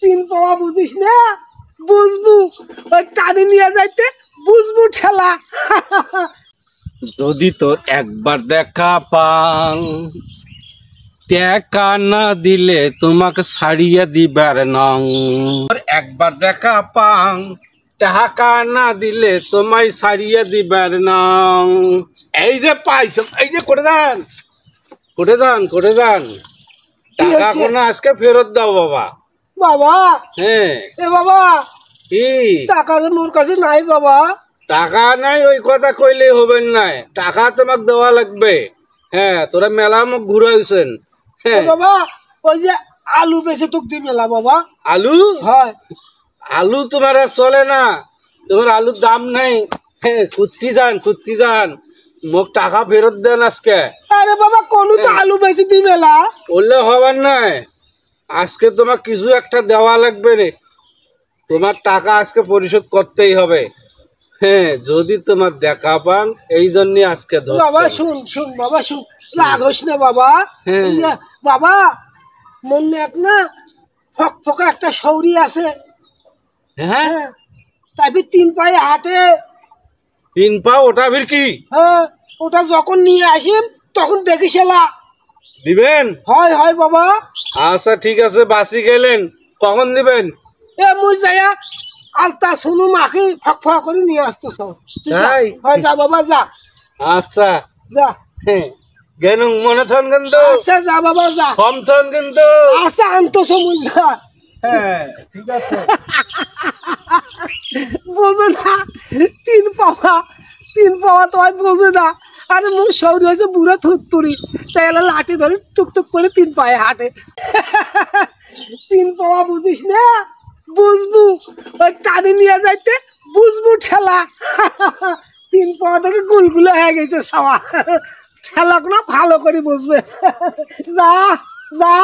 তিন পাওয়া বুঝিস না, বুঝবু ওই টানি নিয়ে যাইতে বুঝবু ঠেলা। যদি তোর একবার দেখা পাং, টাকা না দিলে তোমাকে ছাড়িয়ে দিবার নং। একবার দেখা পাং, টাকা না দিলে তোমায় ছাড়িয়ে দিবার নং। এই যে পাইছ, এই যে করে যান, করে যান, করে যান। টাকা কোনো আজকে ফেরত দাও বাবা। বাবা হ্যাঁ এ বাবা, কি টাকা যে মোর কাছে নাই বাবা। টাকা নাই ওই কথা কইলে হবে না, টাকা তোমাকে দেওয়া লাগবে। হ্যাঁ তোরা মেলা মুখ ঘুরাইছেন। হ্যাঁ বাবা ওই যে আলু বেচে তোক দি মেলা বাবা। আলু? হয় আলু তোমার আর চলে না, তোমার আলুর দাম নাই। হ্যাঁ কুত্তি যান, কুত্তি যান, মোক টাকা ফেরত দেন আজকে। আরে বাবা কোন তো আলু বেচে দি মেলা বললে হবার নাই, আজকে তোমার কিছু একটা দেওয়া লাগবে রে, তোমার টাকা আজকে পরিশোধ করতেই হবে। হ্যাঁ যদি তোমার দেখা পান এই জন্য আজকে বাবা। শুন শুন বাবা, শুন, রাগ হইস না বাবা। বাবা মনে এক না ফক ফকা একটা সৌরি আছে। হ্যাঁ তাই তিন পায়ে হাঁটে। তিন পা ওটা ফির কি? হ্যাঁ ওটা যখন নিয়ে আসিম তখন দেখিস এলা দিবেন? হয় হয় বাবা। আচ্ছা ঠিক আছে, বাসি গেলেন, কখন দিবেন? এ মুই যাইয়া আলতা শুনু মাখি ফক ফক করে নিয়ে আসতেছ। তাই? হয় যা বাবা যা। আচ্ছা যা হ্যাঁ গেলুম, মনে থন কিন্তু। আচ্ছা যা বাবা যা। কম থন কিন্তু। আচ্ছা আনতেছ মুই যা। হ্যাঁ ঠিক আছে। বোঝে না তিন পাওয়া, তিন পাওয়া তো আর বোঝে না। আরে মোর শরীর হয়েছে বুড়ো থুত্তুরি, তাই এলা লাঠি ধরে টুকটুক করে তিন পায়ে হাঁটে। তিন পাওয়া বুঝিস না, বুঝবু ওই টানি নিয়ে যাইতে বুঝবু ঠেলা। তিন পাওয়া থেকে গুলগুলো হয়ে গেছে সাওয়া, ঠেলা কোনো ভালো করে বুঝবে। যা যা।